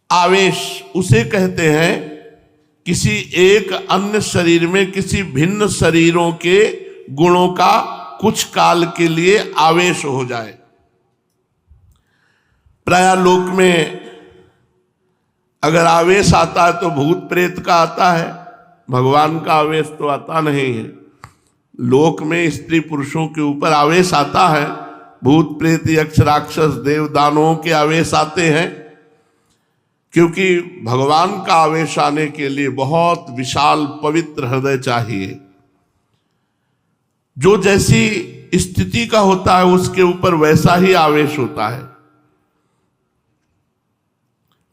आवेश उसे कहते हैं किसी एक अन्य शरीर में किसी भिन्न शरीरों के गुणों का कुछ काल के लिए आवेश हो जाए। प्राय लोक में अगर आवेश आता है तो भूत प्रेत का आता है, भगवान का आवेश तो आता नहीं है। लोक में स्त्री पुरुषों के ऊपर आवेश आता है, भूत प्रेत यक्ष राक्षस देव दानवों के आवेश आते हैं, क्योंकि भगवान का आवेश आने के लिए बहुत विशाल पवित्र हृदय चाहिए। जो जैसी स्थिति का होता है उसके ऊपर वैसा ही आवेश होता है।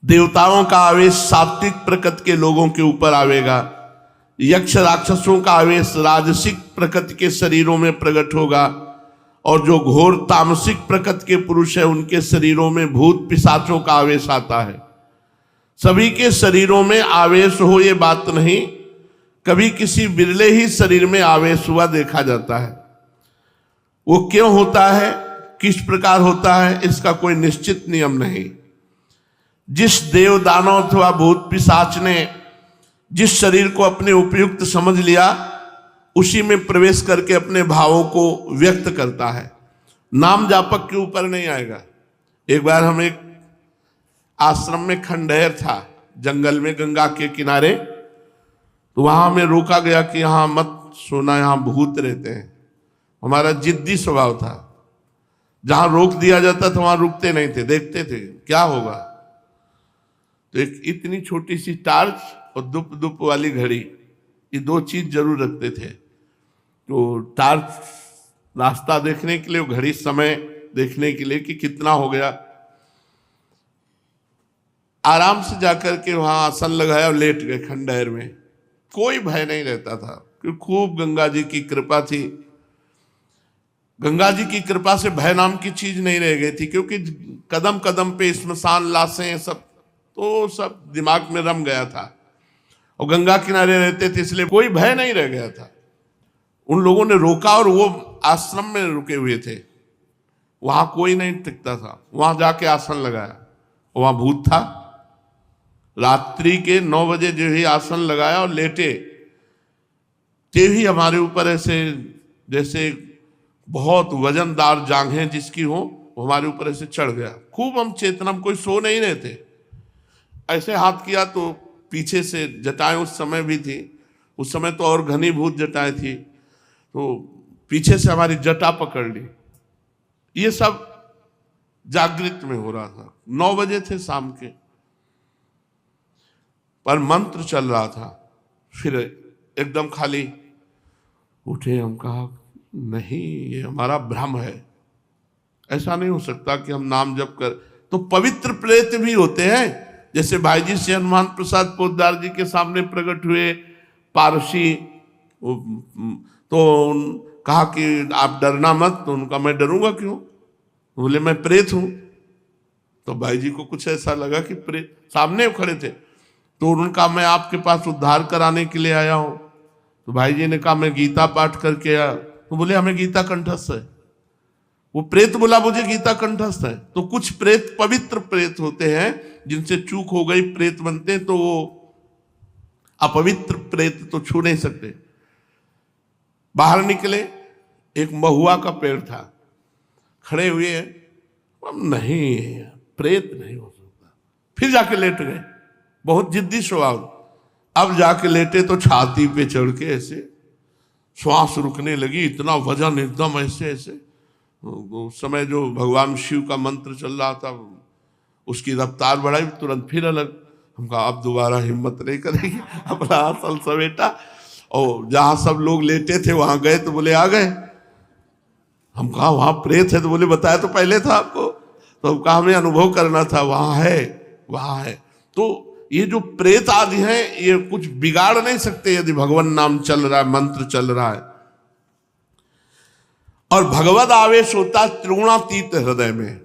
देवताओं का आवेश सात्विक प्रकृति के लोगों के ऊपर आवेगा, यक्ष राक्षसों का आवेश राजसिक प्रकृति के शरीरों में प्रकट होगा, और जो घोर तामसिक प्रकृति के पुरुष है उनके शरीरों में भूत पिशाचों का आवेश आता है। सभी के शरीरों में आवेश हो ये बात नहीं, कभी किसी बिरले ही शरीर में आवेश हुआ देखा जाता है। वो क्यों होता है, किस प्रकार होता है, इसका कोई निश्चित नियम नहीं। जिस देव दानव अथवा भूत पिशाच ने जिस शरीर को अपने उपयुक्त समझ लिया उसी में प्रवेश करके अपने भावों को व्यक्त करता है, नाम जापक के ऊपर नहीं आएगा। एक बार हम एक आश्रम में खंडहर था जंगल में गंगा के किनारे, तो वहां में रोका गया कि यहां मत सोना, यहां भूत रहते हैं। हमारा जिद्दी स्वभाव था, जहां रोक दिया जाता था वहां रुकते नहीं थे, देखते थे क्या होगा। तो एक इतनी छोटी सी टार्च और दुप दुप वाली घड़ी, ये दो चीज जरूर रखते थे। तो टार्च रास्ता देखने के लिए, घड़ी समय देखने के लिए कि कितना हो गया। आराम से जाकर के वहां आसन लगाया और लेट गए खंडहर में। कोई भय नहीं रहता था क्योंकि खूब गंगा जी की कृपा थी। गंगा जी की कृपा से भय नाम की चीज नहीं रह गई थी, क्योंकि कदम कदम पे स्मशान लाशें सब तो सब दिमाग में रम गया था, और गंगा किनारे रहते थे इसलिए कोई भय नहीं रह गया था। उन लोगों ने रोका और वो आश्रम में रुके हुए थे, वहां कोई नहीं टिकता था। वहां जाके आसन लगाया, वहां भूत था। रात्रि के 9 बजे जो ही आसन लगाया और लेटे, ते ही हमारे ऊपर ऐसे जैसे बहुत वजनदार जांघें जिसकी हो हमारे ऊपर ऐसे चढ़ गया। खूब हम चेतना, हम कोई सो नहीं रहे थे। ऐसे हाथ किया तो पीछे से जटाएं उस समय भी थी, उस समय तो और घनीभूत जटाएं थी, तो पीछे से हमारी जटा पकड़ ली। ये सब जागृत में हो रहा था। 9 बजे थे शाम के, पर मंत्र चल रहा था। फिर एकदम खाली उठे, हम कहा नहीं ये हमारा भ्रम है, ऐसा नहीं हो सकता कि हम नाम जप कर। तो पवित्र प्रेत भी होते हैं, जैसे भाई जी से हनुमान प्रसाद पोद्दार जी के सामने प्रकट हुए पारसी, तो कहा कि आप डरना मत। तो उनका मैं डरूंगा क्यों, बोले मैं प्रेत हूं। तो भाई जी को कुछ ऐसा लगा कि प्रेत सामने खड़े थे, तो उनका मैं आपके पास उद्धार कराने के लिए आया हूं। तो भाई जी ने कहा मैं गीता पाठ करके आया। तो बोले हमें गीता कंठस्थ है। वो प्रेत बोला मुझे गीता कंठस्थ है। तो कुछ प्रेत पवित्र प्रेत होते हैं, जिनसे चूक हो गई प्रेत बनते हैं, तो वो अपवित्र प्रेत तो छू नहीं सकते। बाहर निकले, एक महुआ का पेड़ था, खड़े हुए हैं, नहीं प्रेत नहीं हो सकता। फिर जाके लेट गए, बहुत जिद्दी स्वभाव। अब जाके लेटे तो छाती पे चढ़ के ऐसे श्वास रुकने लगी, इतना वजन एकदम ऐसे ऐसे। उस समय जो भगवान शिव का मंत्र चल रहा था उसकी रफ्तार बढ़ाई, तुरंत फिर अलग। हम कहा अब दोबारा हिम्मत नहीं करेंगे, अपना आसन समेटा और जहां सब लोग लेटे थे वहां गए। तो बोले आ गए। हम कहा वहां प्रेत है, तो बोले बताया तो पहले था आपको। तो हम कहा हमें अनुभव करना था, वहां है वहां है। तो ये जो प्रेत आदि हैं ये कुछ बिगाड़ नहीं सकते यदि भगवान नाम चल रहा है, मंत्र चल रहा है। और भगवत आवेश होता है त्रिगुणातीत हृदय में।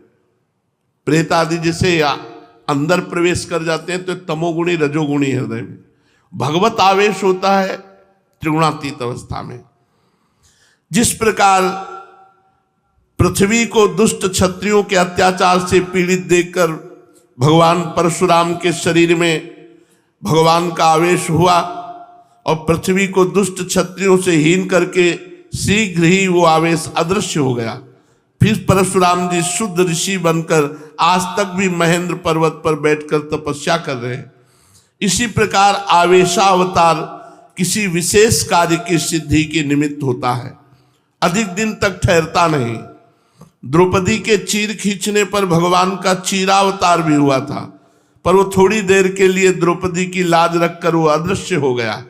प्रेत आदि जैसे अंदर प्रवेश कर जाते हैं तो तमोगुणी रजोगुणी हृदय में, भगवत आवेश होता है त्रिगुणातीत अवस्था में। जिस प्रकार पृथ्वी को दुष्ट क्षत्रियों के अत्याचार से पीड़ित देखकर भगवान परशुराम के शरीर में भगवान का आवेश हुआ और पृथ्वी को दुष्ट क्षत्रियों से हीन करके शीघ्र ही वो आवेश अदृश्य हो गया। फिर परशुराम जी शुद्ध ऋषि बनकर आज तक भी महेंद्र पर्वत पर बैठकर तपस्या कर रहे हैं। इसी प्रकार आवेशावतार किसी विशेष कार्य की सिद्धि के निमित्त होता है, अधिक दिन तक ठहरता नहीं। द्रौपदी के चीर खींचने पर भगवान का चीरावतार भी हुआ था, पर वो थोड़ी देर के लिए द्रौपदी की लाज रखकर वो अदृश्य हो गया।